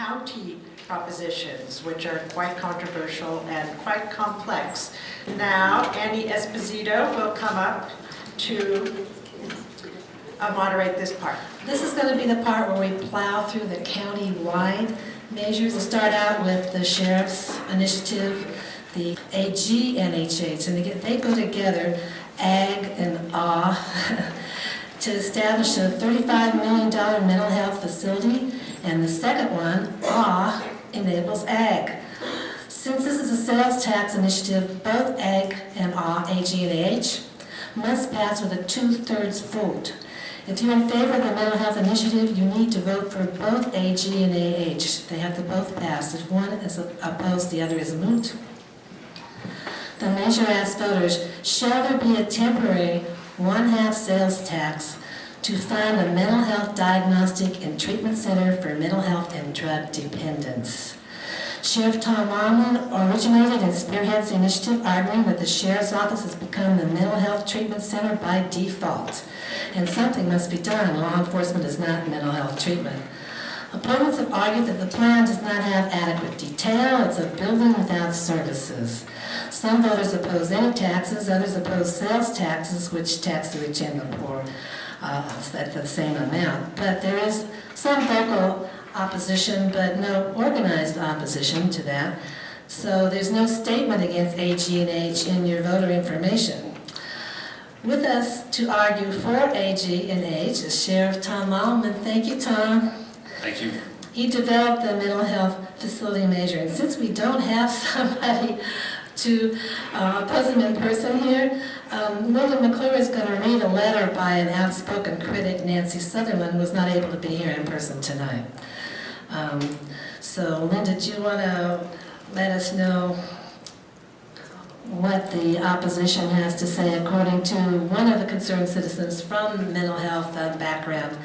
county propositions, which are quite controversial and quite complex. Now, Annie Esposito will come up to moderate this part. This is going to be the part where we plow through the county-wide measures. We'll start out with the sheriff's initiative, the AGNHH, and they go together, AG and AH, to establish a $35 million mental health facility, and the second one, AH, enables AG. Since this is a sales tax initiative, both AG and AH, AG and AH, must pass with a 2/3 vote. If you're in favor of the mental health initiative, you need to vote for both AG and AH. They have to both pass. If one is opposed, the other is moot. The measure asks voters, shall there be a temporary 1/2 sales tax to fund a mental health diagnostic and treatment center for mental health and drug dependence? Sheriff Tom Armland originated and spearheads the initiative, arguing that the Sheriff's Office has become the mental health treatment center by default, and something must be done. Law enforcement is not mental health treatment. Opponents have argued that the plan does not have adequate detail. It's a building without services. Some voters oppose any taxes, others oppose sales taxes, which tax the rich and the poor at the same amount. But there is some vocal opposition, but no organized opposition to that. So there's no statement against AG and H in your voter information. With us to argue for AG and H is Sheriff Tom Allman. Thank you, Tom. Thank you. He developed the mental health facility measure, and since we don't have somebody to oppose him in person here, Linda McClure is going to read a letter by an outspoken critic, Nancy Sutherland, who was not able to be here in person tonight. So, Linda, do you want to let us know what the opposition has to say according to one of the concerned citizens from mental health background,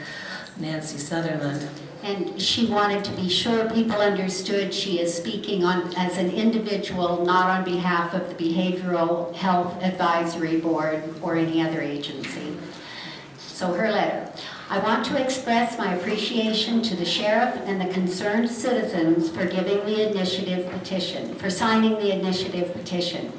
Nancy Sutherland? And she wanted to be sure people understood she is speaking on as an individual, not on behalf of the Behavioral Health Advisory Board or any other agency. So her letter. I want to express my appreciation to the sheriff and the concerned citizens for giving the initiative petition, for signing the initiative petition.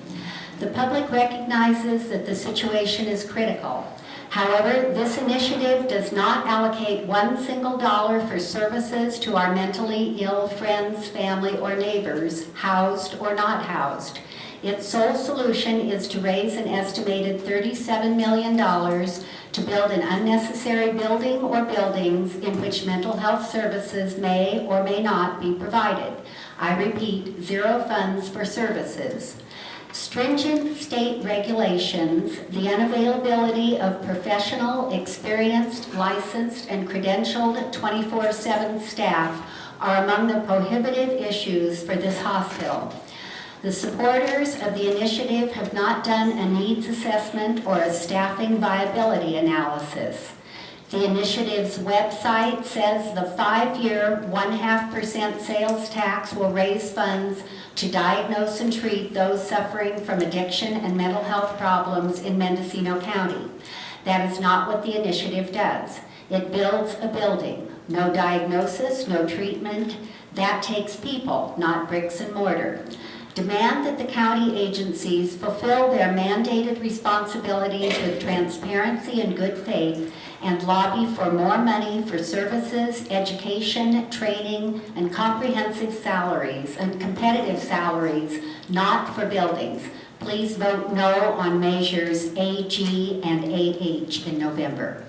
The public recognizes that the situation is critical. However, this initiative does not allocate one single dollar for services to our mentally ill friends, family, or neighbors, housed or not housed. Its sole solution is to raise an estimated $37 million to build an unnecessary building or buildings in which mental health services may or may not be provided. I repeat, zero funds for services. Stringent state regulations, the unavailability of professional, experienced, licensed, and credentialed 24/7 staff are among the prohibitive issues for this hospital. The supporters of the initiative have not done a needs assessment or a staffing viability analysis. The initiative's website says the 5-year 0.5% sales tax will raise funds to diagnose and treat those suffering from addiction and mental health problems in Mendocino County. That is not what the initiative does. It builds a building. No diagnosis, no treatment. That takes people, not bricks and mortar. Demand that the county agencies fulfill their mandated responsibilities with transparency and good faith, and lobby for more money for services, education, training, and comprehensive salaries and competitive salaries, not for buildings. Please vote no on measures AG and AH in November.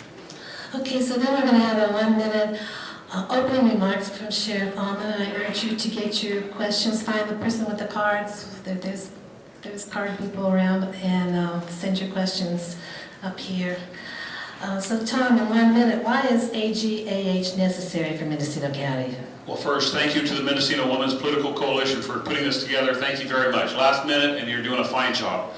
Okay, so then we're going to have a 1-minute opening remarks from Sheriff Allman. I urge you to get your questions. Find the person with the cards. There's card people around, and send your questions up here. So Tom, in 1 minute, why is AGAH necessary for Mendocino County? Well, first, thank you to the Mendocino Women's Political Coalition for putting this together. Thank you very much. Last minute, and you're doing a fine job.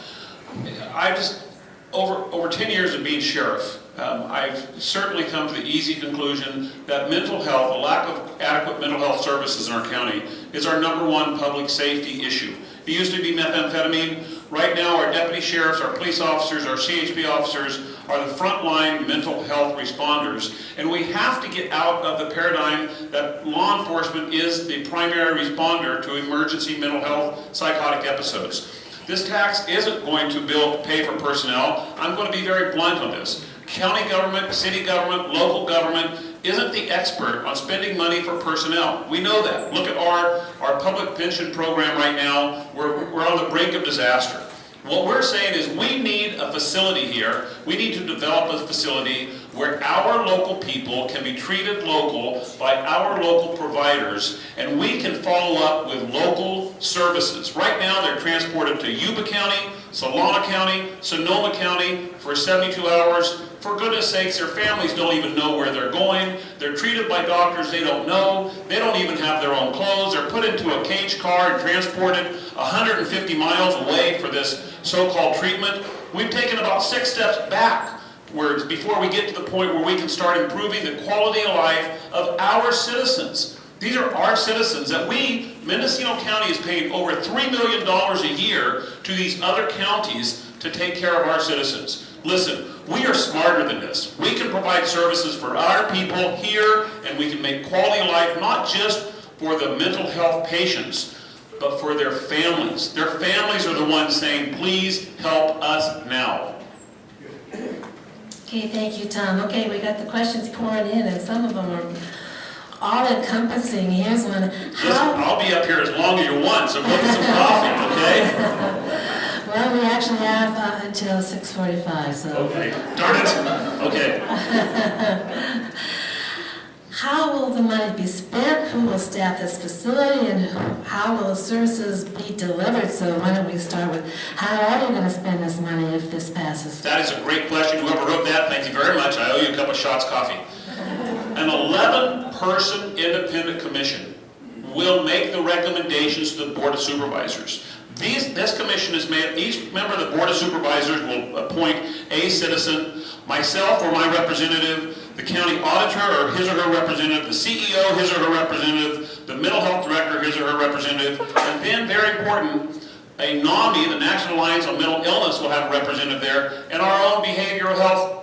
Over 10 years of being sheriff, I've certainly come to the easy conclusion that mental health, a lack of adequate mental health services in our county, is our #1 public safety issue. It used to be methamphetamine. Right now, our deputy sheriffs, our police officers, our CHP officers are the frontline mental health responders. And we have to get out of the paradigm that law enforcement is the primary responder to emergency mental health psychotic episodes. This tax isn't going to pay for personnel. I'm going to be very blunt on this. County government, city government, local government isn't the expert on spending money for personnel. We know that. Look at our public pension program right now. We're on the brink of disaster. What we're saying is we need a facility here. We need to develop a facility where our local people can be treated local by our local providers, and we can follow up with local services. Right now they're transported to Yuba County, Solana County, Sonoma County for 72 hours. For goodness sakes, their families don't even know where they're going. They're treated by doctors they don't know. They don't even have their own clothes. They're put into a cage car and transported 150 miles away for this so-called treatment. We've taken about 6 steps back before we get to the point where we can start improving the quality of life of our citizens. These are our citizens that Mendocino County is paying over $3 million a year to these other counties to take care of our citizens. Listen, we are smarter than this. We can provide services for our people here, and we can make quality of life not just for the mental health patients, but for their families. Their families are the ones saying, please help us now. Okay, thank you, Tom. Okay, we got the questions pouring in, and some of them are all-encompassing. Here's one. Listen, I'll be up here as long as you want, so go get some coffee, okay? Well, we actually have until 6:45, so. Okay, darn it. Okay. How will the money be spent? Who will staff this facility? And how will the services be delivered? So why don't we start with, how are you going to spend this money if this passes? That is a great question. Whoever wrote that, thank you very much. I owe you a cup of Shots coffee. An 11-person independent commission will make the recommendations to the Board of Supervisors. This commission is made, each member of the Board of Supervisors will appoint a citizen, myself or my representative, the county auditor or his or her representative, the CEO, his or her representative, the mental health director, his or her representative, and then, very important, a NAMI, the National Alliance on Mental Illness, will have a representative there, and our own behavioral health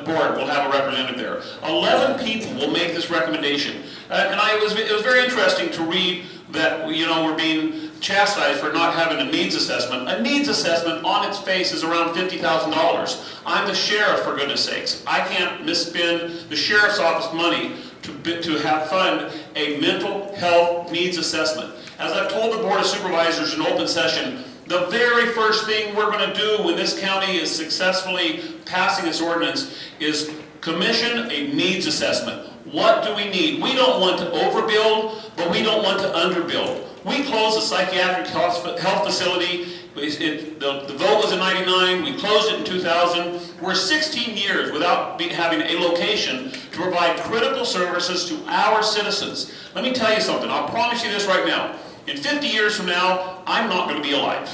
board will have a representative there. 11 people will make this recommendation. It was very interesting to read that, we're being chastised for not having a needs assessment. A needs assessment on its face is around $50,000. I'm the sheriff, for goodness sakes. I can't misspend the sheriff's office money to fund a mental health needs assessment. As I've told the Board of Supervisors in open session, the very first thing we're going to do when this county is successfully passing this ordinance is commission a needs assessment. What do we need? We don't want to overbuild, but we don't want to underbuild. We closed the psychiatric health facility. The vote was in '99. We closed it in 2000. We're 16 years without having a location to provide critical services to our citizens. Let me tell you something. I'll promise you this right now. In 50 years from now, I'm not going to be alive.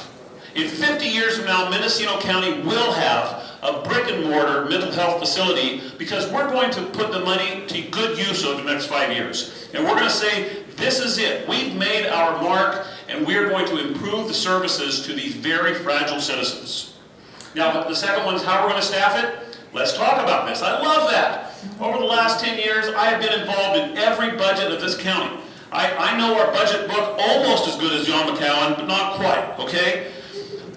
In 50 years from now, Mendocino County will have a brick and mortar mental health facility because we're going to put the money to good use over the next 5 years. And we're going to say, this is it. We've made our mark, and we're going to improve the services to these very fragile citizens. Now, the second one is how we're going to staff it. Let's talk about this. I love that. Over the last 10 years, I have been involved in every budget of this county. I know our budget book almost as good as John McCowan, but not quite, okay?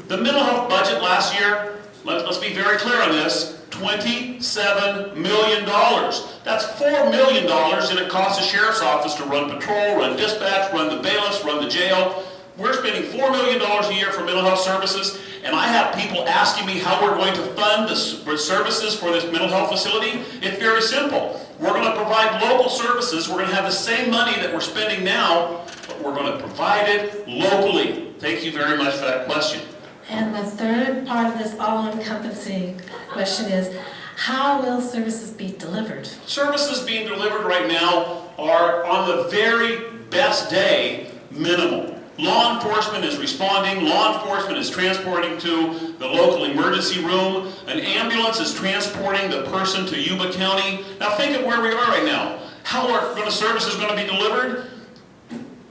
The mental health budget last year, let's be very clear on this, $27 million. That's $4 million, and it costs the sheriff's office to run patrol, run dispatch, run the bailiffs, run the jail. We're spending $4 million a year for mental health services, and I have people asking me how we're going to fund the services for this mental health facility. It's very simple. We're going to provide local services. We're going to have the same money that we're spending now, but we're going to provide it locally. Thank you very much for that question. And the third part of this all-encompassing question is, how will services be delivered? Services being delivered right now are, on the very best day, minimal. Law enforcement is responding. Law enforcement is transporting to the local emergency room. An ambulance is transporting the person to Yuba County. Now think of where we are right now. How are the services going to be delivered?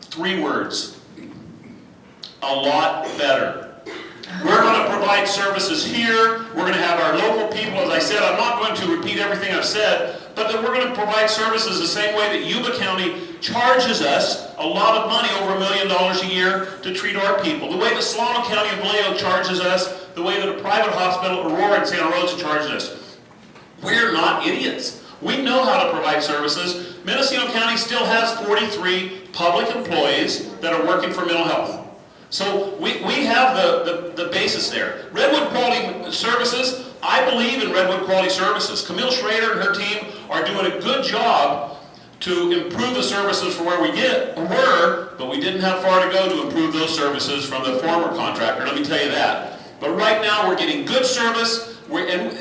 3 words. A lot better. We're going to to provide services here. We're going to have our local people. As I said, I'm not going to repeat everything I've said, but that we're going to provide services the same way that Yuba County charges us a lot of money, over $1 million a year, to treat our people. The way that Solano County of Vallejo charges us, the way that a private hospital, Aurora and Santa Rosa, charges us. We're not idiots. We know how to provide services. Mendocino County still has 43 public employees that are working for mental health. So we have the basis there. Redwood Quality Services, I believe in Redwood Quality Services. Camille Schrader and her team are doing a good job to improve the services from where we were, but we didn't have far to go to improve those services from the former contractor, let me tell you that. But right now we're getting good service. And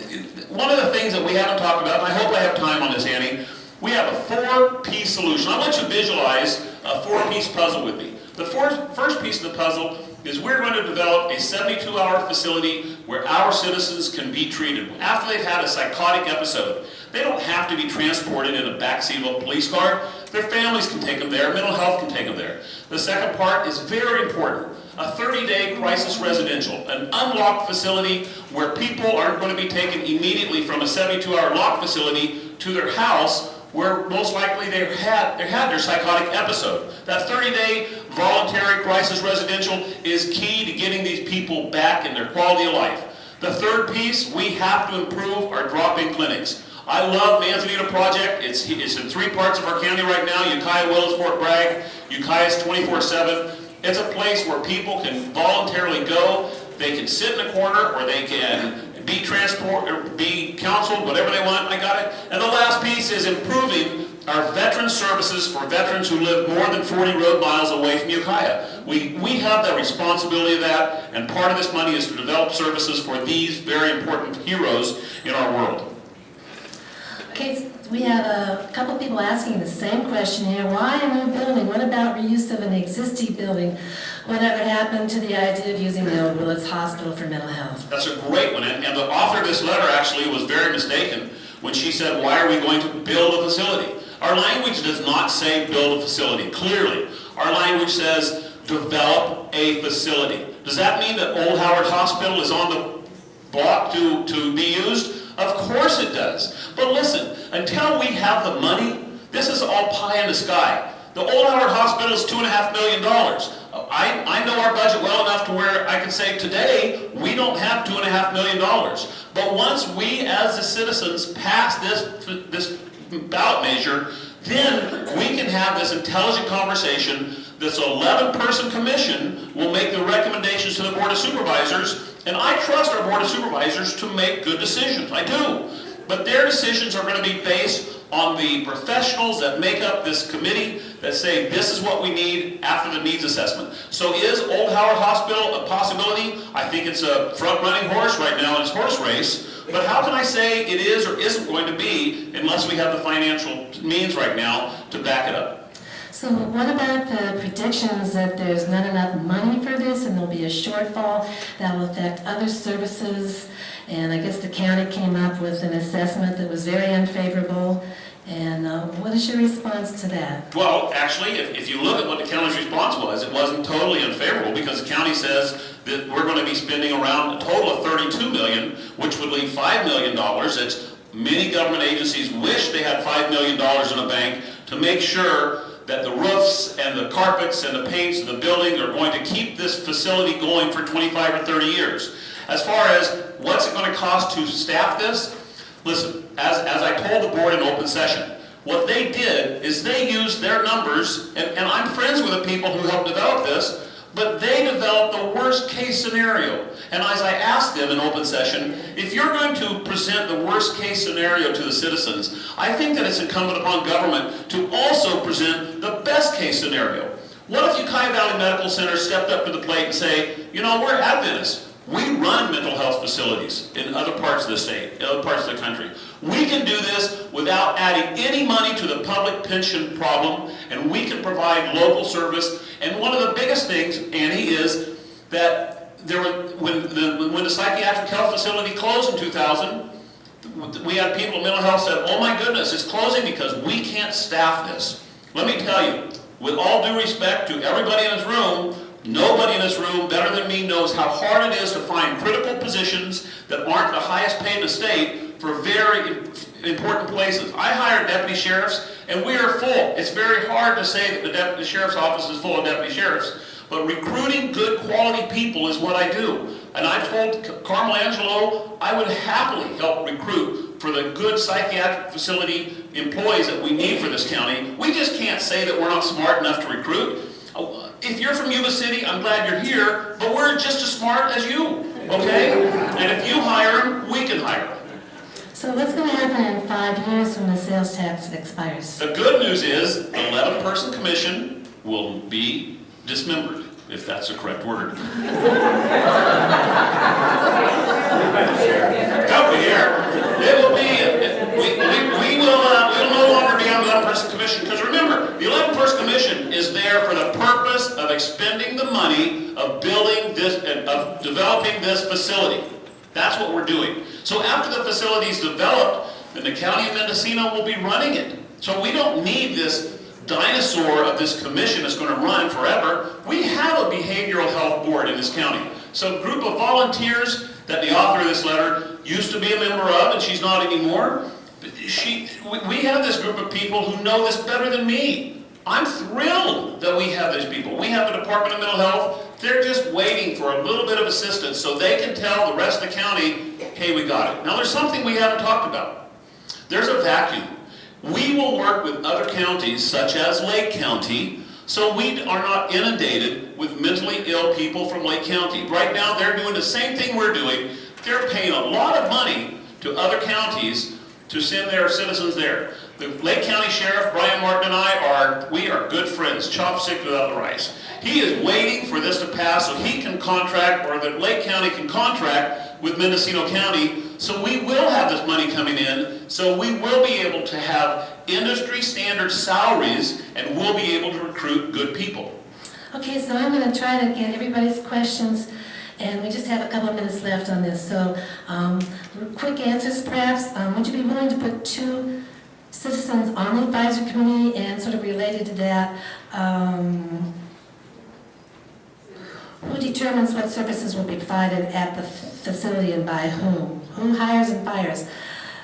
one of the things that we haven't talked about, and I hope I have time on this, Annie, we have a 4-piece solution. I want you to visualize a 4-piece puzzle with me. The first piece of the puzzle is we're going to develop a 72-hour facility where our citizens can be treated after they've had a psychotic episode. They don't have to be transported in a backseat of a police car. Their families can take them there. Mental health can take them there. The second part is very important. A 30-day crisis residential, an unlocked facility where people aren't going to be taken immediately from a 72-hour locked facility to their house, where most likely they had their psychotic episode. That 30-day voluntary crisis residential is key to getting these people back in their quality of life. The third piece, we have to improve our drop-in clinics. I love Manzanita Project. It's in 3 parts of our county right now: Ukiah, Willits, Fort Bragg. Ukiah is 24/7. It's a place where people can voluntarily go. They can sit in a corner, or they can be transported or be counseled, whatever they want. I got it. And the last piece is improving our veteran services for veterans who live more than 40 road miles away from Ukiah. We have the responsibility of that, and part of this money is to develop services for these very important heroes in our world. Okay, so we have a couple people asking the same question here. Why a new building? What about reuse of an existing building? Whatever happened to the idea of using the old Willits Hospital for mental health? That's a great one, and the author of this letter actually was very mistaken when she said, why are we going to build a facility? Our language does not say build a facility, clearly. Our language says develop a facility. Does that mean that Old Howard Hospital is on the block to be used? Of course it does. But listen, until we have the money, this is all pie in the sky. The Old Howard Hospital is $2.5 million. I know our budget well enough to where I can say today we don't have $2.5 million. But once we as the citizens pass this ballot measure, then we can have this intelligent conversation. This 11-person commission will make the recommendations to the Board of Supervisors, and I trust our Board of Supervisors to make good decisions. I do. But their decisions are going to be based on the professionals that make up this committee that say this is what we need after the needs assessment. So is Old Howard Hospital a possibility? I think it's a front-running horse right now in its horse race. But how can I say it is or isn't going to be unless we have the financial means right now to back it up? So what about the predictions that there's not enough money for this and there'll be a shortfall that will affect other services? And I guess the county came up with an assessment that was very unfavorable. And what is your response to that? Well, actually, if you look at what the county's response was, it wasn't totally unfavorable, because the county says that we're going to be spending around a total of $32 million, which would leave $5 million. It's many government agencies wish they had $5 million in a bank to make sure that the roofs and the carpets and the paints of the building are going to keep this facility going for 25 or 30 years. As far as what's it going to cost to staff this, listen, as I told the board in open session, what they did is they used their numbers, and I'm friends with the people who helped develop this, but they developed the worst case scenario. And as I asked them in open session, if you're going to present the worst case scenario to the citizens, I think that it's incumbent upon government to also present the best case scenario. What if Ukiah Valley Medical Center stepped up to the plate and say, you know, we're Adventists. We run mental health facilities in other parts of the state, in other parts of the country. We can do this without adding any money to the public pension problem, and we can provide local service. And one of the biggest things, Annie, is that when the psychiatric health facility closed in 2000, we had people in mental health said, oh my goodness, it's closing because we can't staff this. Let me tell you, with all due respect to everybody in this room, nobody in this room better than me knows knows how hard it is to find critical positions that aren't the highest paid in the state for very important places. I hire deputy sheriffs, and we are full. It's very hard to say that the sheriff's office is full of deputy sheriffs, but recruiting good quality people is what I do. And I told Carmel Angelo I would happily help recruit for the good psychiatric facility employees that we need for this county. We just can't say that we're not smart enough to recruit. If you're from Yuba City, I'm glad you're here, but we're just as smart as you, okay? And if you hire them, we can hire them. So what's going to happen in 5 years when the sales tax expires? The good news is the 11-person commission will be dismembered, if that's the correct word. Help me here. It will be, we will no longer be on the 11-person commission, because remember, the 11-person commission is there for the purpose of expending the money of building this, of developing this facility. That's what we're doing. So after the facility is developed, then the county of Mendocino will be running it. So we don't need this dinosaur of this commission that's going to run forever. We have a behavioral health board in this county. So a group of volunteers that the author of this letter used to be a member of, and she's not anymore. We have this group of people who know this better than me. I'm thrilled that we have these people. We have the Department of Mental Health. They're just waiting for a little bit of assistance so they can tell the rest of the county, hey, we got it. Now there's something we haven't talked about. There's a vacuum. We will work with other counties, such as Lake County, so we are not inundated with mentally ill people from Lake County. Right now, they're doing the same thing we're doing. They're paying a lot of money to other counties to send their citizens there. The Lake County Sheriff, Brian Martin, and we are good friends, chopstick without the rice. He is waiting for this to pass so he can contract, or that Lake County can contract with Mendocino County. So we will have this money coming in, so we will be able to have industry standard salaries, and we'll be able to recruit good people. Okay, so I'm going to try to get everybody's questions, and we just have a couple of minutes left on this. So quick answers perhaps. Would you be willing to put 2 citizens on the advisory committee, and sort of related to that, who determines what services will be provided at the facility and by whom? Who hires and fires?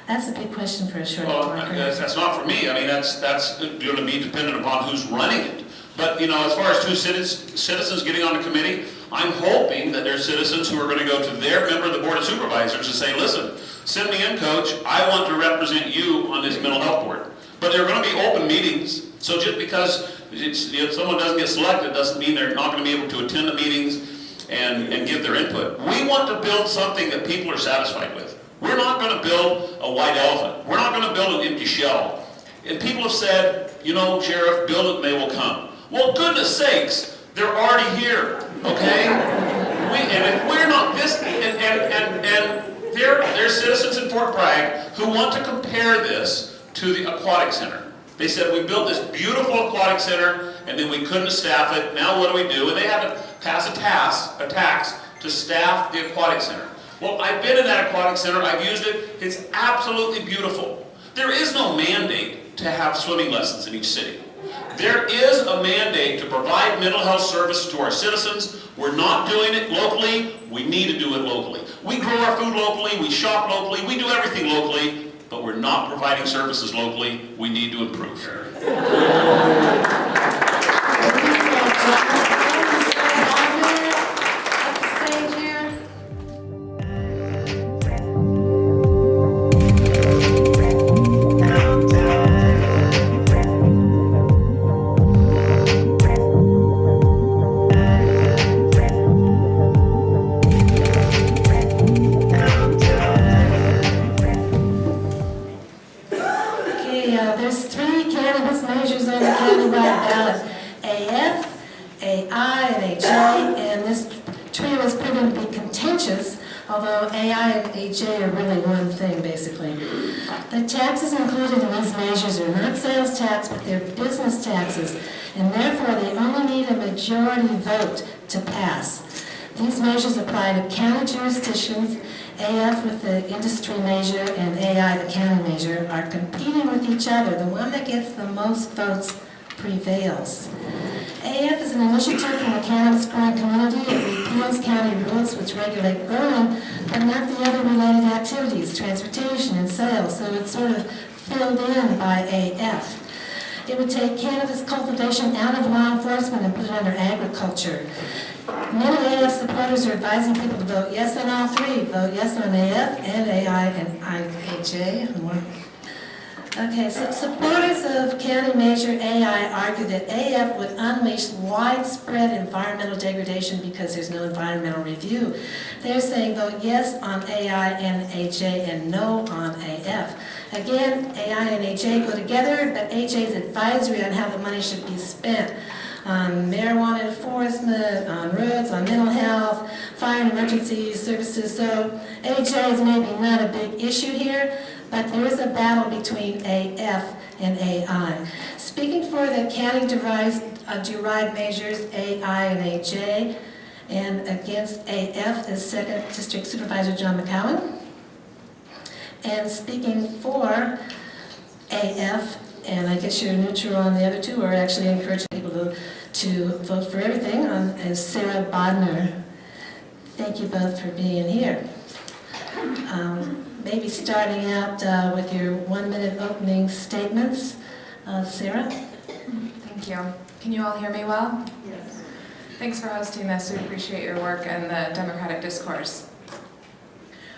That's a big question for a short Well, talker. that's not for me. I mean, that's going to be dependent upon who's running it. But, you know, as far as 2 citizens getting on the committee, I'm hoping that there's citizens who are going to go to their member of the Board of Supervisors and say, listen, send me in, coach. I want to represent you on this mental health board. But they're going to be open meetings. So just because someone doesn't get selected doesn't mean they're not going to be able to attend the meetings and give their input. We want to build something that people are satisfied with. We're not going to build a white elephant. We're not going to build an empty shell. And people have said, you know, Sheriff, build it and they will come. Well, goodness sakes, they're already here, okay? And if we're not this, and there's citizens in Fort Bragg who want to compare this to the aquatic center. They said, we built this beautiful aquatic center, and then we couldn't staff it. Now what do? And they had to pass a tax to staff the aquatic center. Well, I've been in that aquatic center. I've used it. It's absolutely beautiful. There is no mandate to have swimming lessons in each city. There is a mandate to provide mental health services to our citizens. We're not doing it locally. We need to do it locally. We grow our food locally. We shop locally. We do everything locally, but we're not providing services locally. We need to improve. There's 3 cannabis measures on the countywide ballot: AF, AI, and HA, and this trio has proven to be contentious, although AI and HA are really one thing, basically. The taxes included in these measures are not sales tax, but they're business taxes, and therefore they only need a majority vote to pass. These measures apply to county jurisdictions. AF with the industry measure and AI, the county measure, are competing with each other. The one that gets the most votes prevails. AF is an initiative from the cannabis growing community. It repeals county rules which regulate growing, but not the other related activities, transportation and sales, so it's sort of filled in by AF. It would take cannabis cultivation out of law enforcement and put it under agriculture. Many AF supporters are advising people to vote yes on all three. Vote yes on AF and AI and IHA. Okay, so supporters of County Measure AI argue that AF would unleash widespread environmental degradation because there's no environmental review. They're saying vote yes on AI and HA and no on AF. Again, AI and HA go together, but HA's advisory on how the money should be spent. On marijuana enforcement, on roads, on mental health, fire and emergency services. So HA is maybe not a big issue here, but there is a battle between AF and AI. Speaking for the county-derived measures, AI and HA, and against AF is 2nd District Supervisor John McCowan. And speaking for AF, and I guess you're neutral on the other two, or actually encouraging people to vote for everything, is Sarah Bodner. Thank you both for being here. Maybe starting out with your 1-minute opening statements. Sarah? Thank you. Can you all hear me well? Yes. Thanks for hosting this. We appreciate your work and the democratic discourse.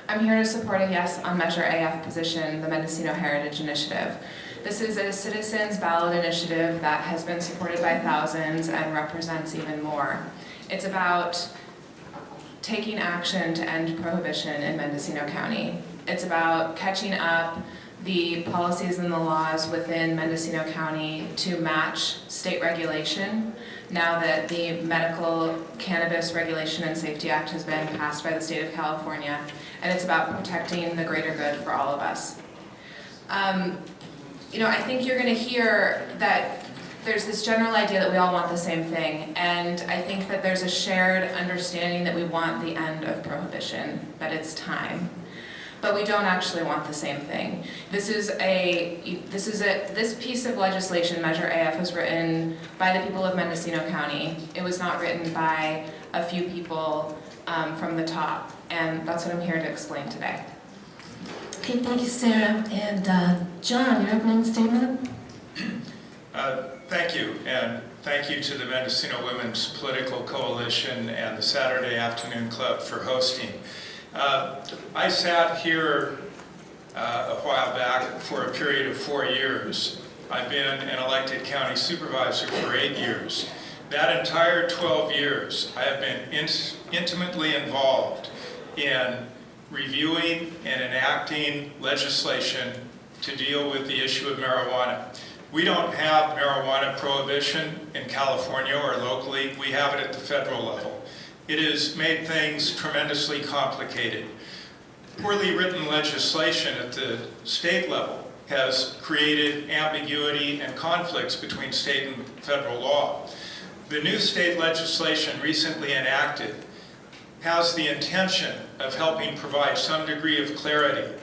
I'm here to support a yes on Measure AF position, the Mendocino Heritage Initiative. This is a citizens' ballot initiative that has been supported by thousands and represents even more. It's about taking action to end prohibition in Mendocino County. It's about catching up the policies and the laws within Mendocino County to match state regulation now that the Medical Cannabis Regulation and Safety Act has been passed by the state of California, and it's about protecting the greater good for all of us. I think you're going to hear that there's this general idea that we all want the same thing, and I think that there's a shared understanding that we want the end of prohibition, that it's time. But we don't actually want the same thing. This piece of legislation, Measure AF, was written by the people of Mendocino County. It was not written by a few people from the top, and that's what I'm here to explain today. Okay, thank you, Sarah. And John, your opening statement? Thank you, and thank you to the Mendocino Women's Political Coalition and the Saturday Afternoon Club for hosting. I sat here a while back for a period of 4 years. I've been an elected county supervisor for 8 years. That entire 12 years, I have been intimately involved in reviewing and enacting legislation to deal with the issue of marijuana. We don't have marijuana prohibition in California or locally. We have it at the federal level. It has made things tremendously complicated. Poorly written legislation at the state level has created ambiguity and conflicts between state and federal law. The new state legislation recently enacted has the intention of helping provide some degree of clarity,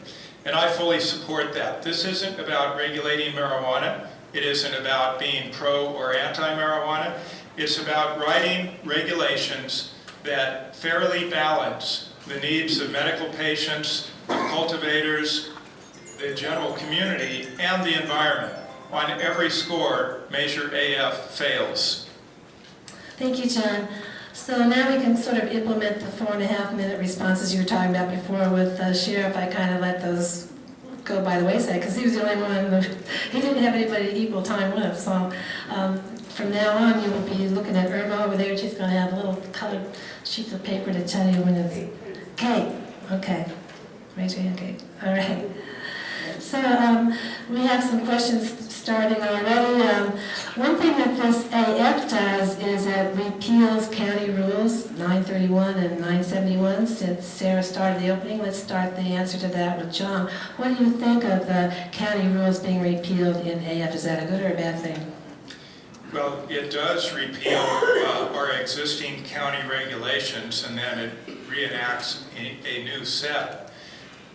and I fully support that. This isn't about regulating marijuana. It isn't about being pro or anti-marijuana. It's about writing regulations that fairly balance the needs of medical patients, of cultivators, the general community, and the environment. On every score, Measure AF fails. Thank you, John. So now we can sort of implement the 4.5-minute responses you were talking about before with the sheriff. I kind of let those go by the wayside because he was the only one he didn't have anybody to equal time with. So from now on, you will be looking at Irma over there. She's going to have little colored sheets of paper to tell you when it's Kate. Okay. Raise your hand, Kate. All right. So we have some questions starting already. One thing that this AF does is it repeals county rules 931 and 971. Since Sarah started the opening, let's start the answer to that with John. What do you think of the county rules being repealed in AF? Is that a good or a bad thing? Well, it does repeal our existing county regulations, and then it reenacts a new set.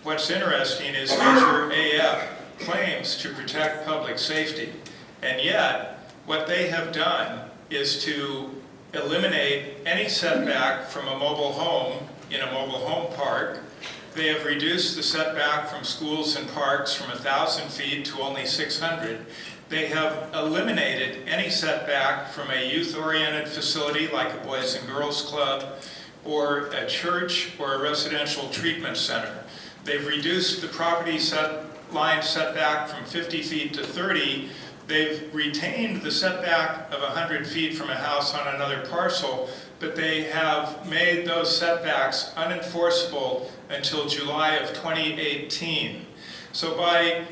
What's interesting is Measure AF claims to protect public safety, and yet what they have done is to eliminate any setback from a mobile home in a mobile home park. They have reduced the setback from schools and parks from 1,000 feet to only 600. They have eliminated any setback from a youth-oriented facility like a Boys and Girls Club or a church or a residential treatment center. They've reduced the property line setback from 50 feet to 30. They've retained the setback of 100 feet from a house on another parcel, but they have made those setbacks unenforceable until July of 2018. So by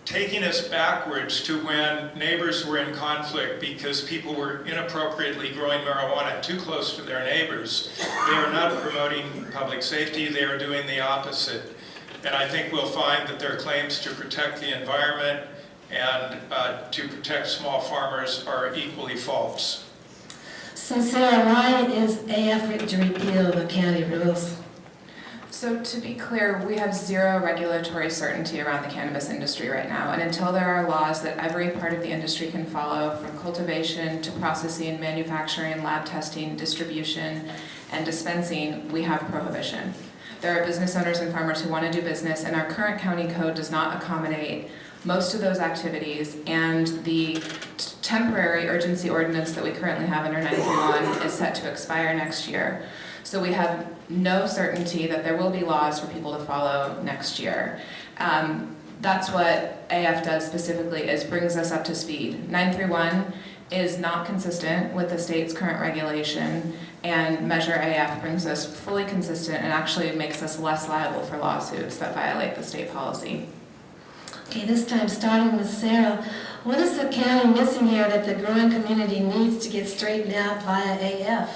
taking us backwards to when neighbors were in conflict because people were inappropriately growing marijuana too close to their neighbors, they are not promoting public safety, they are doing the opposite. And I think we'll find that their claims to protect the environment and to protect small farmers are equally false. So Sarah, why is AF to repeal the county rules? So to be clear, we have zero regulatory certainty around the cannabis industry right now. And until there are laws that every part of the industry can follow, from cultivation to processing, manufacturing, lab testing, distribution, and dispensing, we have prohibition. There are business owners and farmers who want to do business, and our current county code does not accommodate most of those activities, and the temporary urgency ordinance that we currently have under 931 is set to expire next year. So we have no certainty that there will be laws for people to follow next year. That's what AF does specifically, is brings us up to speed. 931 is not consistent with the state's current regulation, and Measure AF brings us fully consistent and actually makes us less liable for lawsuits that violate the state policy. Okay, this time starting with Sarah, what is the county missing here that the growing community needs to get straightened out via AF?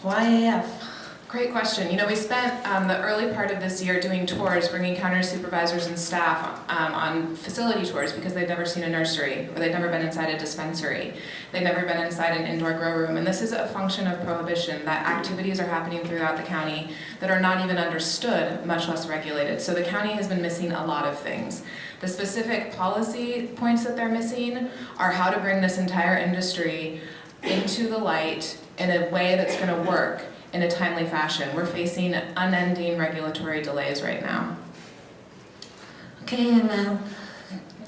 Why AF? Great question. You know, we spent the early part of this year doing tours, bringing county supervisors and staff on facility tours because they'd never seen a nursery or they'd never been inside a dispensary. They'd never been inside an indoor grow room. And this is a function of prohibition, that activities are happening throughout the county that are not even understood, much less regulated. So the county has been missing a lot of things. The specific policy points that they're missing are how to bring this entire industry into the light in a way that's going to work in a timely fashion. We're facing unending regulatory delays right now. Okay, and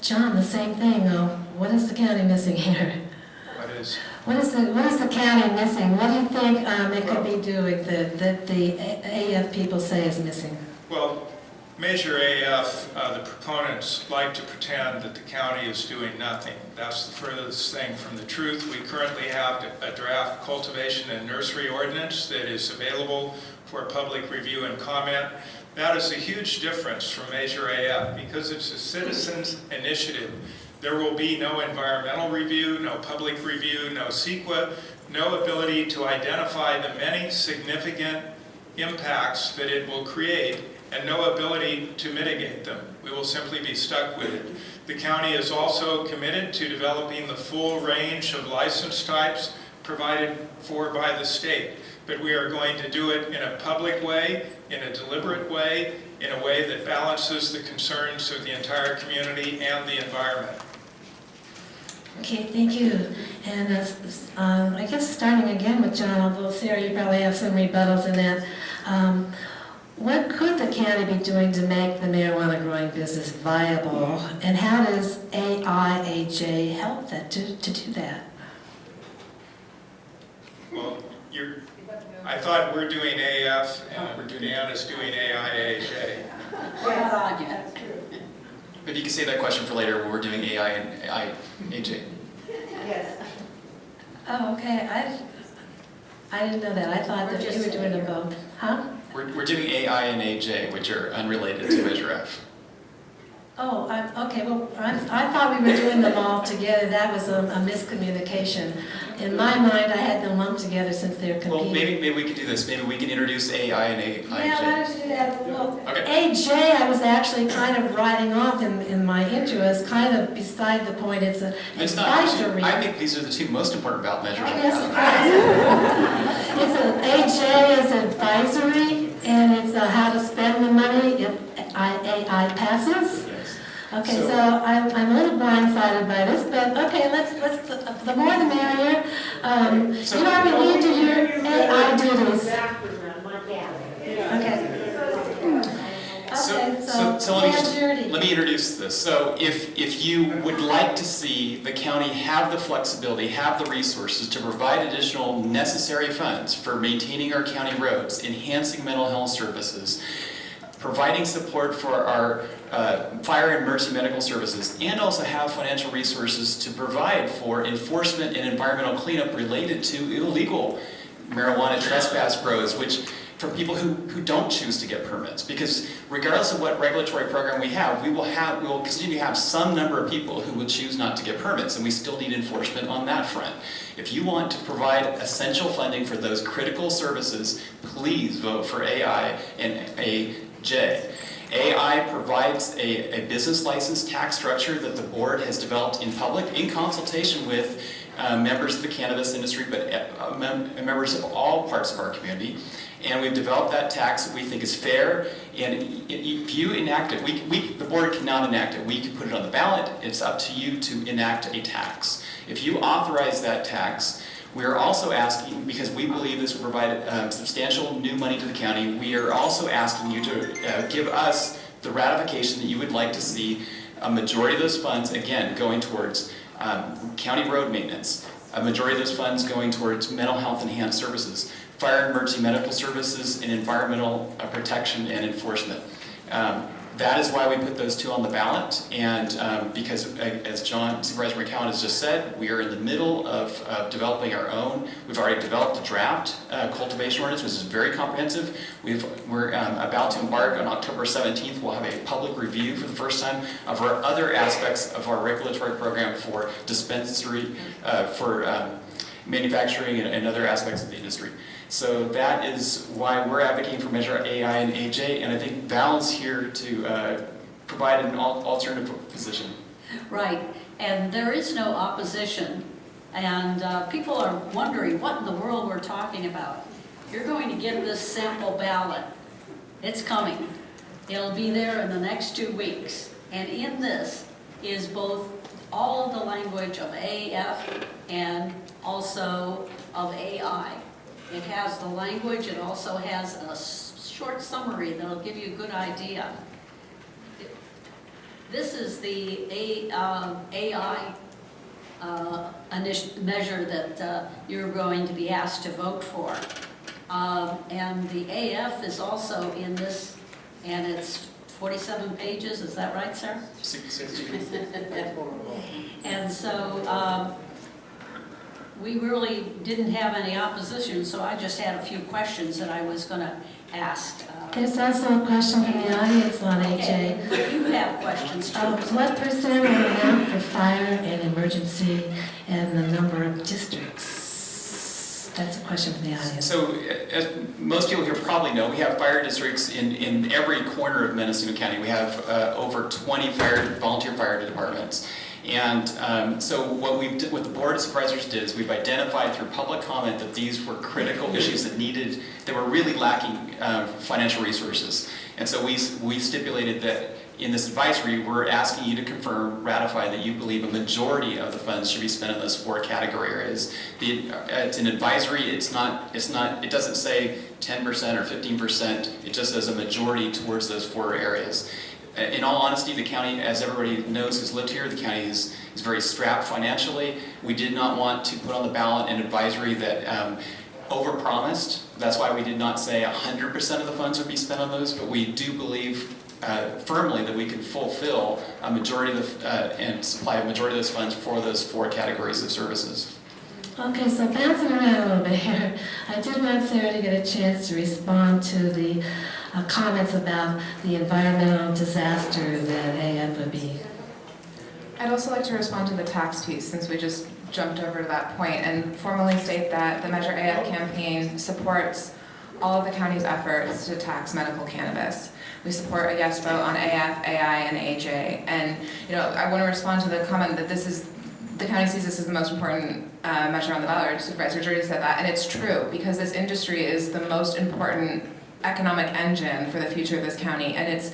John, the same thing. What is the county missing here? What is the county missing? What do you think it could be doing that the AF people say is missing? Well, Measure AF, the proponents like to pretend that the county is doing nothing. That's the furthest thing from the truth. We currently have a draft cultivation and nursery ordinance that is available for public review and comment. That is a huge difference from Measure AF because it's a citizens' initiative. There will be no environmental review, no public review, no CEQA, no ability to identify the many significant impacts that it will create, and no ability to mitigate them. We will simply be stuck with it. The county is also committed to developing the full range of license types provided for by the state, but we are going to do it in a public way, in a deliberate way, in a way that balances the concerns of the entire community and the environment. Okay, thank you. And I guess starting again with John, although Sarah, you probably have some rebuttals in that. What could the county be doing to make the marijuana growing business viable? And how does AIHA help that to do that? Well, I thought we're doing AF and Dan is doing AIHA. Maybe you can save that question for later when we're doing AI and AIHA. Yes. Oh, okay. I didn't know that. I thought that you were doing them both. Huh? We're doing AI and AJ, which are unrelated to Measure F. Oh, okay. Well, I thought we were doing them all together. That was a miscommunication. In my mind, I had them lumped together since they're competing. Well, maybe we could do this. Maybe we can introduce AI and AJ. Yeah, why don't you do that? Well, Okay. AJ, I was actually kind of writing off in my intro as kind of beside the point. It's an It's not. advisory. I think these are the two most important ballot measures. Yes, it's an AJ is advisory, and it's how to spend the money if AI passes. Yes. Okay, So- so I'm a little blindsided by this, but okay, let's the more the merrier. You are relieved of your AI duties. Okay. So let me introduce this. So if you would like to see the county have the flexibility, have the resources to provide additional necessary funds for maintaining our county roads, enhancing mental health services, providing support for our fire and emergency medical services, and also have financial resources to provide for enforcement and environmental cleanup related to illegal marijuana trespass grows, which for people who don't choose to get permits, because regardless of what regulatory program we have, we will continue to have some number of people who would choose not to get permits, and we still need enforcement on that front. If you want to provide essential funding for those critical services, please vote for AI and AJ. AI provides a business license tax structure that the board has developed in public in consultation with members of the cannabis industry, but members of all parts of our community. And we've developed that tax that we think is fair. And if you enact it, the board cannot enact it. We can put it on the ballot. It's up to you to enact a tax. If you authorize that tax, we are also asking, because we believe this will provide substantial new money to the county, we are also asking you to give us the ratification that you would like to see a majority of those funds, again, going towards county road maintenance, a majority of those funds going towards mental health enhanced services, fire and emergency medical services, and environmental protection and enforcement. That is why we put those two on the ballot, and because, as Supervisor McCowan has just said, we are in the middle of developing our own. We've already developed a draft cultivation ordinance, which is very comprehensive. We're about to embark on October 17th. We'll have a public review for the first time of our other aspects of our regulatory program for dispensary, for manufacturing and other aspects of the industry. So that is why we're advocating for Measure AI and AJ, and I think Val's here to provide an alternative position. Right, and there is no opposition, and people are wondering what in the world we're talking about. You're going to get this sample ballot. It's coming. It'll be there in the next 2 weeks, and in this is both all of the language of AF and also of AI. It has the language, it also has a short summary that'll give you a good idea. This is the AI measure that you're going to be asked to vote for. And the AF is also in this, and it's 47 pages, is that right, sir? 60. And so, we really didn't have any opposition, so I just had a few questions that I was going to ask. There's also a question from the audience on AJ. You have questions too. What percent are now for fire and emergency and the number of districts? That's a question from the audience. So, as most people here probably know, we have fire districts in every corner of Mendocino County. We have over 20 volunteer fire departments. And so what the Board of Supervisors did is we've identified through public comment that these were critical issues that were really lacking financial resources. And so we stipulated that in this advisory, we're asking you to ratify that you believe a majority of the funds should be spent in those 4 category areas. It's an advisory. It doesn't say 10% or 15%. It just says a majority towards those 4 areas. In all honesty, the county, as everybody knows who's lived here, the county is very strapped financially. We did not want to put on the ballot an advisory that overpromised. That's why we did not say 100% of the funds would be spent on those, but we do believe firmly that we can fulfill a majority of and supply a majority of those funds for those 4 categories of services. Okay, so bouncing around a little bit here, I did want Sarah to get a chance to respond to the comments about the environmental disaster that AF would be. I'd also like to respond to the tax piece, since we just jumped over to that point, and formally state that the Measure AF campaign supports all of the county's efforts to tax medical cannabis. We support a yes vote on AF, AI, and AJ. And I want to respond to the comment that the county sees this as the most important measure on the ballot. Supervisor Jordy said that, and it's true, because this industry is the most important economic engine for the future of this county, and it's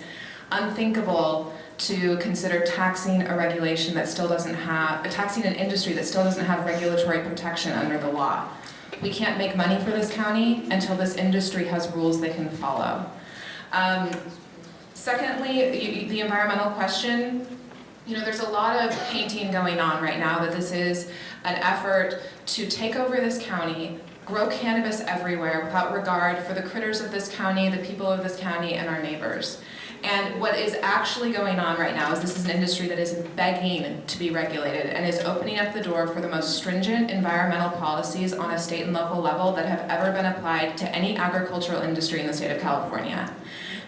unthinkable to consider taxing a regulation that still doesn't have, taxing an industry that still doesn't have regulatory protection under the law. We can't make money for this county until this industry has rules they can follow. Secondly, the environmental question. You know, there's a lot of painting going on right now that this is an effort to take over this county, grow cannabis everywhere without regard for the critters of this county, the people of this county, and our neighbors. And what is actually going on right now is this is an industry that is begging to be regulated and is opening up the door for the most stringent environmental policies on a state and local level that have ever been applied to any agricultural industry in the state of California.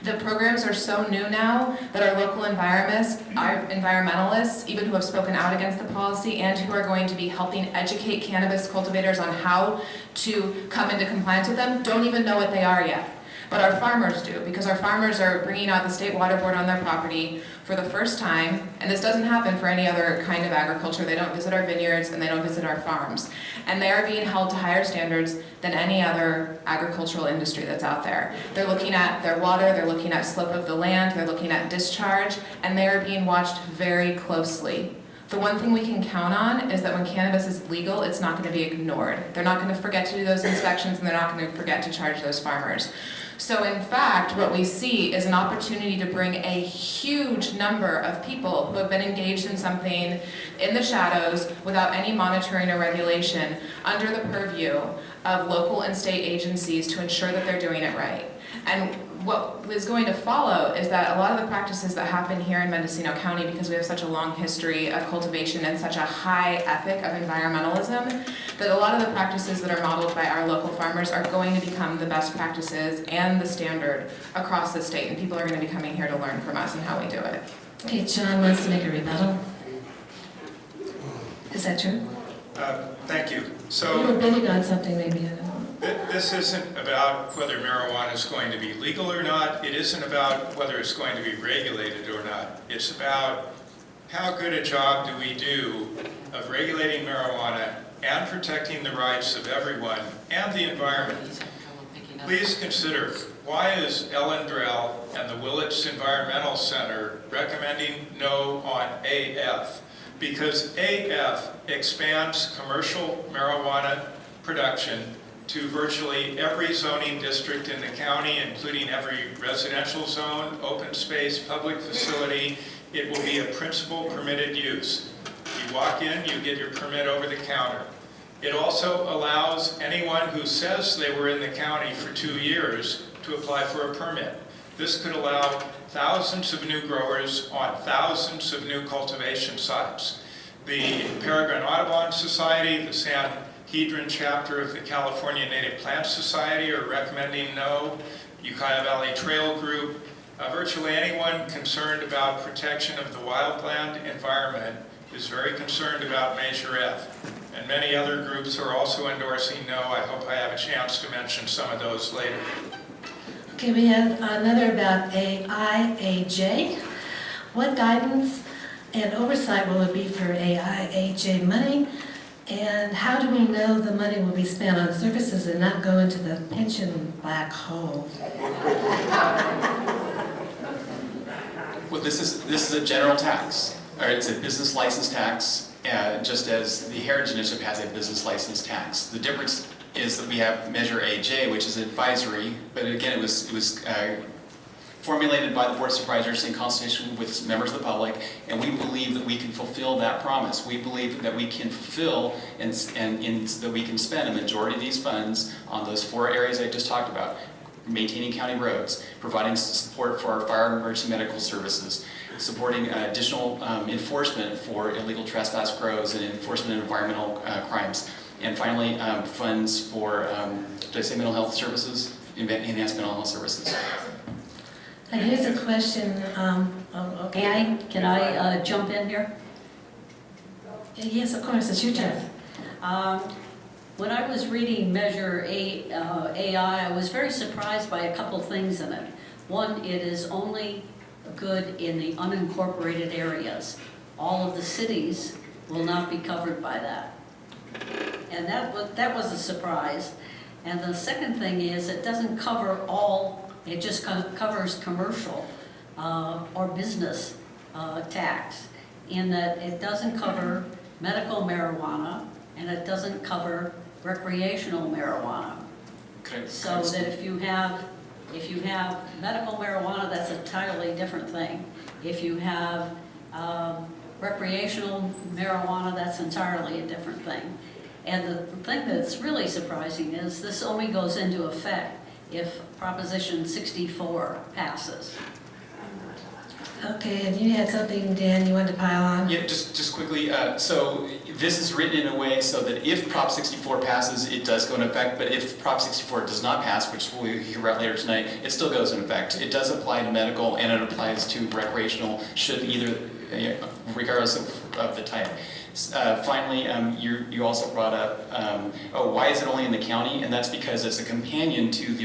The programs are so new now that our local environmentalists, even who have spoken out against the policy and who are going to be helping educate cannabis cultivators on how to come into compliance with them, don't even know what they are yet. But our farmers do, because our farmers are bringing out the state water board on their property for the first time, and this doesn't happen for any other kind of agriculture. They don't visit our vineyards and they don't visit our farms. And they are being held to higher standards than any other agricultural industry that's out there. They're looking at their water, they're looking at slope of the land, they're looking at discharge, and they are being watched very closely. The one thing we can count on is that when cannabis is legal, it's not going to be ignored. They're not going to forget to do those inspections, and they're not going to forget to charge those farmers. So in fact, what we see is an opportunity to bring a huge number of people who have been engaged in something in the shadows without any monitoring or regulation under the purview of local and state agencies to ensure that they're doing it right. And what is going to follow is that a lot of the practices that happen here in Mendocino County, because we have such a long history of cultivation and such a high ethic of environmentalism, that a lot of the practices that are modeled by our local farmers are going to become the best practices and the standard across the state, and people are going to be coming here to learn from us and how we do it. Okay, John wants to make a rebuttal. Is that true? Thank you. You were So bidding on something maybe, I don't know. this isn't about whether marijuana is going to be legal or not. It isn't about whether it's going to be regulated or not. It's about how good a job do we do of regulating marijuana and protecting the rights of everyone and the environment. Please consider, why is Ellen Drell and the Willits Environmental Center recommending no on AF? Because AF expands commercial marijuana production to virtually every zoning district in the county, including every residential zone, open space, public facility. It will be a principal permitted use. You walk in, you get your permit over the counter. It also allows anyone who says they were in the county for 2 years to apply for a permit. This could allow thousands of new growers on thousands of new cultivation sites. The Peregrine Audubon Society, the San Hedron chapter of the California Native Plant Society are recommending no. Ukiah Valley Trail Group, virtually anyone concerned about protection of the wildland environment is very concerned about Measure F. And many other groups are also endorsing no. I hope I have a chance to mention some of those later. Okay, we have another about AIAJ. What guidance and oversight will it be for AIAJ money? And how do we know the money will be spent on services and not go into the pension black hole? Well, this is a general tax, or it's a business license tax, just as the Heritage Initiative has a business license tax. The difference is that we have Measure AJ, which is advisory, but again, it was formulated by the Board of Supervisors in consultation with members of the public, and we believe that we can fulfill that promise. We believe that we can fulfill and that we can spend a majority of these funds on those 4 areas I just talked about: maintaining county roads, providing support for our fire and emergency medical services, supporting additional enforcement for illegal trespass grows and enforcement of environmental crimes, and finally funds for, did I say mental health services? Enhanced mental health services. And here's a question, okay. Can I jump in here? Yes, of course, it's your turn. When I was reading Measure AI, I was very surprised by a couple things in it. One, it is only good in the unincorporated areas. All of the cities will not be covered by that. And that was a surprise. And the second thing is it doesn't cover all, it just kind of covers commercial or business tax, in that it doesn't cover medical marijuana and it doesn't cover recreational marijuana. Okay. So that if you have medical marijuana, that's an entirely different thing. If you have recreational marijuana, that's entirely a different thing. And the thing that's really surprising is this only goes into effect if Proposition 64 passes. Okay, and you had something, Dan, you wanted to pile on? Yeah, just quickly, so this is written in a way so that if Prop 64 passes, it does go into effect, but if Prop 64 does not pass, which we'll hear about later tonight, it still goes into effect. It does apply to medical and it applies to recreational, should either, regardless of the type. Finally, you also brought up, why is it only in the county? And that's because it's a companion to the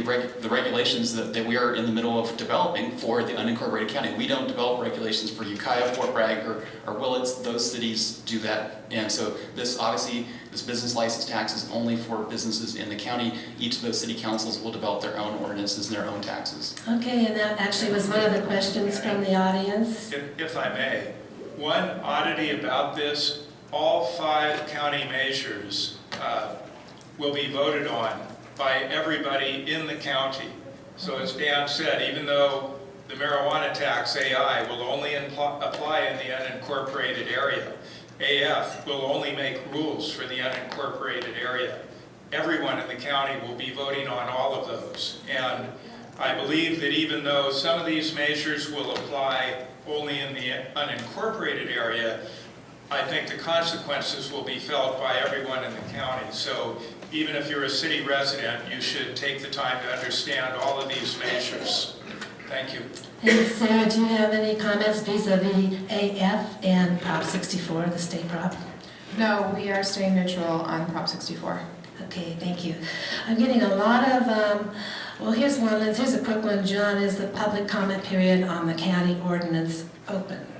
regulations that we are in the middle of developing for the unincorporated county. We don't develop regulations for Ukiah, Fort Bragg, or Willits. Those cities do that. And so this, obviously, this business license tax is only for businesses in the county. Each of those city councils will develop their own ordinances and their own taxes. Okay, and that actually was one of the questions from the audience. If I may, one oddity about this, all 5 county measures will be voted on by everybody in the county. So as Dan said, even though the marijuana tax, AI, will only apply in the unincorporated area, AF will only make rules for the unincorporated area. Everyone in the county will be voting on all of those. And I believe that even though some of these measures will apply only in the unincorporated area, I think the consequences will be felt by everyone in the county. So even if you're a city resident, you should take the time to understand all of these measures. Thank you. And Sarah, do you have any comments vis-a-vis AF and Prop 64, the state prop? No, we are staying neutral on Prop 64. Okay, thank you. I'm getting a lot of, well, here's one, here's a quick one. John, is the public comment period on the county ordinance open?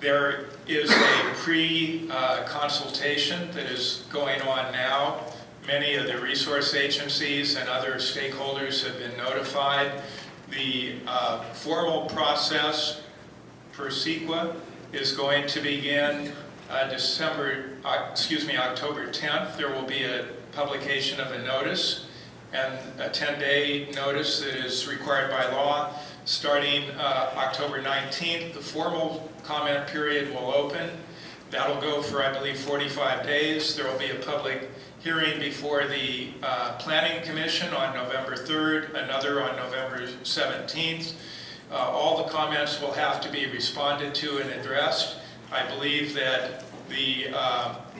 There is a pre-consultation that is going on now. Many of the resource agencies and other stakeholders have been notified. The formal process per CEQA is going to begin October 10th. There will be a publication of a notice and a 10-day notice that is required by law. Starting October 19th, the formal comment period will open. That'll go for, I believe, 45 days. There will be a public hearing before the Planning Commission on November 3rd, another on November 17th. All the comments will have to be responded to and addressed. I believe that the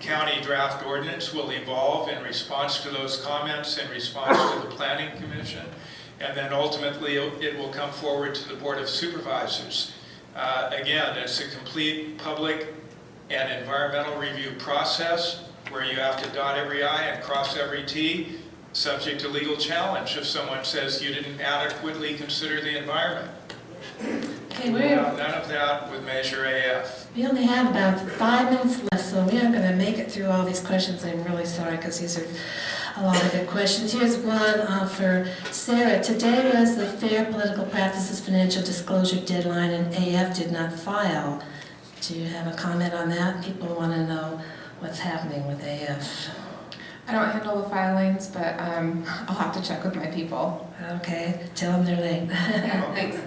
county draft ordinance will evolve in response to those comments, in response to the Planning Commission. And then ultimately it will come forward to the Board of Supervisors. Again, it's a complete public and environmental review process where you have to dot every I and cross every T, subject to legal challenge if someone says you didn't adequately consider the environment. Okay, None of that with Measure AF. we only have about 5 minutes left, so we aren't going to make it through all these questions. I'm really sorry, because these are a lot of good questions. Here's one for Sarah. Today was the Fair Political Practices Financial Disclosure deadline, and AF did not file. Do you have a comment on that? People want to know what's happening with AF. I don't handle the filings, but I'll have to check with my people. Okay, tell them they're late. Thanks.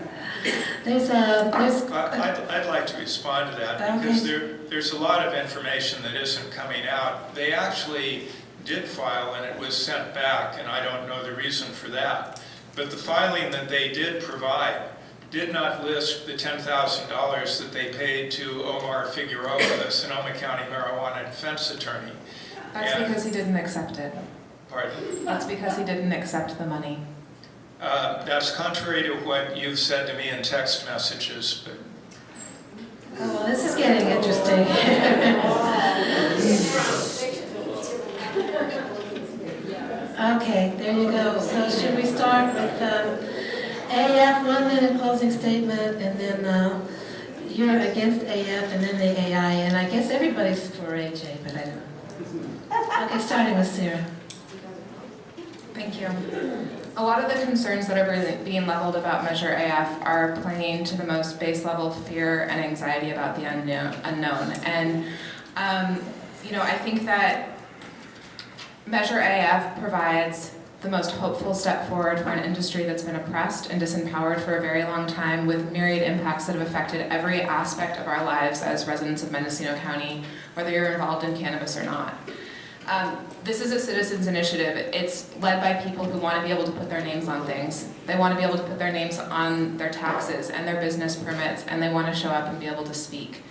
I'd like to respond to that because Okay. there's a lot of information that isn't coming out. They actually did file and it was sent back, and I don't know the reason for that. But the filing that they did provide did not list the $10,000 that they paid to Omar Figueroa, the Sonoma County marijuana defense attorney. That's because he didn't accept it. Pardon? That's because he didn't accept the money. That's contrary to what you've said to me in text messages. But Oh, well, this is getting interesting. Okay, there you go. So should we start with AF, 1 minute closing statement, and then you're against AF, and then the AI, and I guess everybody's for AJ, but I don't know. Okay, starting with Sarah. Thank Thank you. A lot of the concerns that are being leveled about Measure AF are playing to the most base level fear and anxiety about the unknown. And, I think that Measure AF provides the most hopeful step forward for an industry that's been oppressed and disempowered for a very long time, with myriad impacts that have affected every aspect of our lives as residents of Mendocino County, whether you're involved in cannabis or not. This is a citizens initiative. It's led by people who want to be able to put their names on things. They want to be able to put their names on their taxes and their business permits, and they want to show up and be able to speak.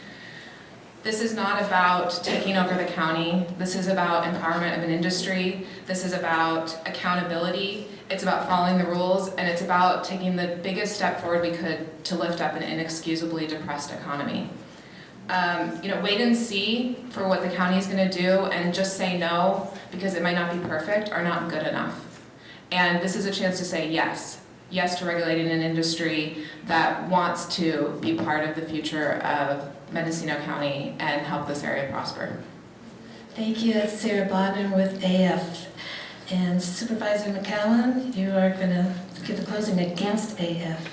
This is not about taking over the county. This is about empowerment of an industry. This is about accountability. It's about following the rules, and it's about taking the biggest step forward we could to lift up an inexcusably depressed economy. Wait and see for what the county is going to do, and just say no because it might not be perfect or not good enough. And this is a chance to say yes. Yes to regulating an industry that wants to be part of the future of Mendocino County and help this area prosper. Thank you. That's Sarah Bodner with AF. And Supervisor McCowan, you are going to give the closing against AF.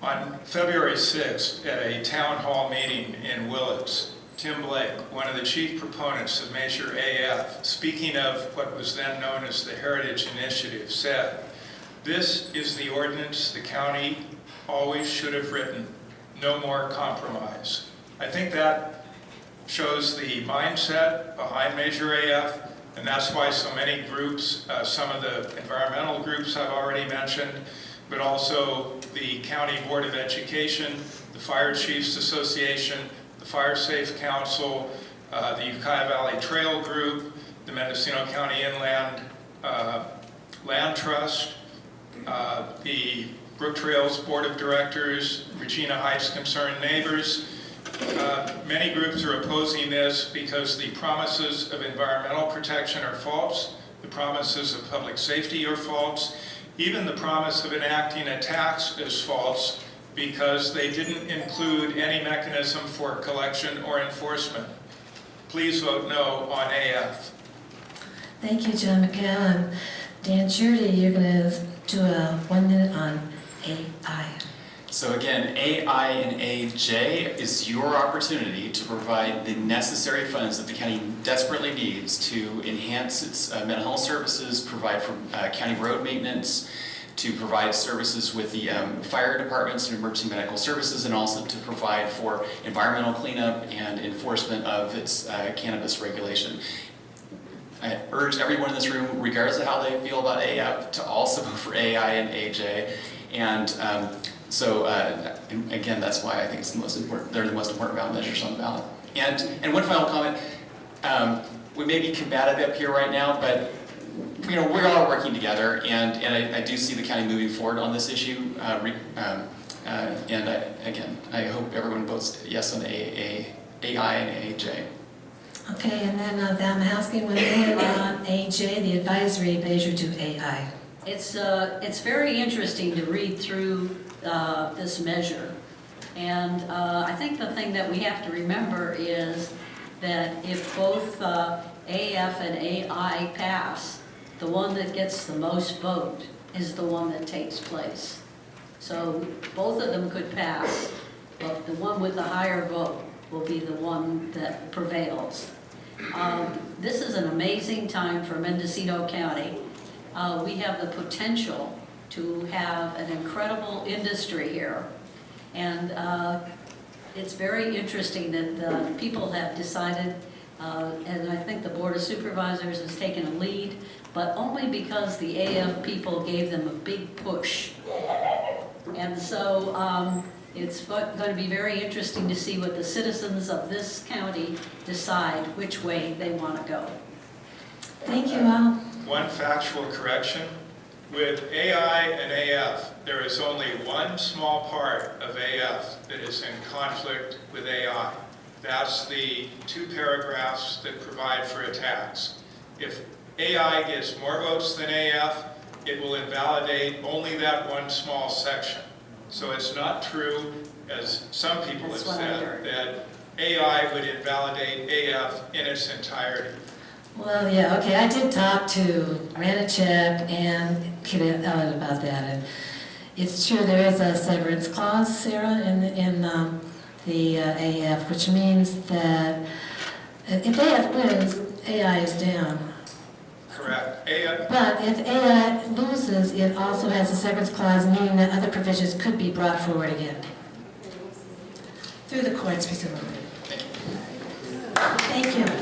On February 6th, at a town hall meeting in Willits, Tim Blake, one of the chief proponents of Measure AF, speaking of what was then known as the Heritage Initiative, said, "This is the ordinance the county always should have written. No more compromise." I think that shows the mindset behind Measure AF, and that's why so many groups, some of the environmental groups I've already mentioned, but also the County Board of Education, the Fire Chiefs Association, the Fire Safe Council, the Ukiah Valley Trail Group, the Mendocino County Inland Land Trust, the Brook Trails Board of Directors, Regina Heights Concerned Neighbors. Many groups are opposing this because the promises of environmental protection are false, the promises of public safety are false, even the promise of enacting a tax is false because they didn't include any mechanism for collection or enforcement. Please vote no on AF. Thank you, John McCowan. Dan Shirley, you're going to do a 1 minute on AI. So again, AI and AJ is your opportunity to provide the necessary funds that the county desperately needs to enhance its mental health services, provide for county road maintenance, to provide services with the fire departments and emergency medical services, and also to provide for environmental cleanup and enforcement of its cannabis regulation. I urge everyone in this room, regardless of how they feel about AF, to also vote for AI and AJ. And again, that's why I think it's the most important. They're the most important ballot measures on the ballot. And one final comment: we may be combative up here right now, but we're all working together, and I do see the county moving forward on this issue. I hope everyone votes yes on AI and AJ. Okay, and then I'm asking 1 minute on AJ, the advisory measure to AI. It's very interesting to read through this measure. And I think the thing that we have to remember is that if both AF and AI pass, the one that gets the most vote is the one that takes place. So both of them could pass, but the one with the higher vote will be the one that prevails. This is an amazing time for Mendocino County. We have the potential to have an incredible industry here. And it's very interesting that the people have decided, and I think the Board of Supervisors has taken a lead, but only because the AF people gave them a big push. And so it's going to be very interesting to see what the citizens of this county decide which way they want to go. Thank you all. One factual correction. With AI and AF, there is only one small part of AF that is in conflict with AI. That's the 2 paragraphs that provide for a tax. If AI gets more votes than AF, it will invalidate only that one small section. So it's not true, as some people have said, that AI would invalidate AF in its entirety. Well, yeah, okay, I did talk to Ranachek and Kid Ellen about that, and it's true, there is a severance clause, Sarah, in the AF, which means that if AF wins, AI is down. Correct. But if AI loses, it also has a severance clause, meaning that other provisions could be brought forward again. Through the courts, presumably. Thank you.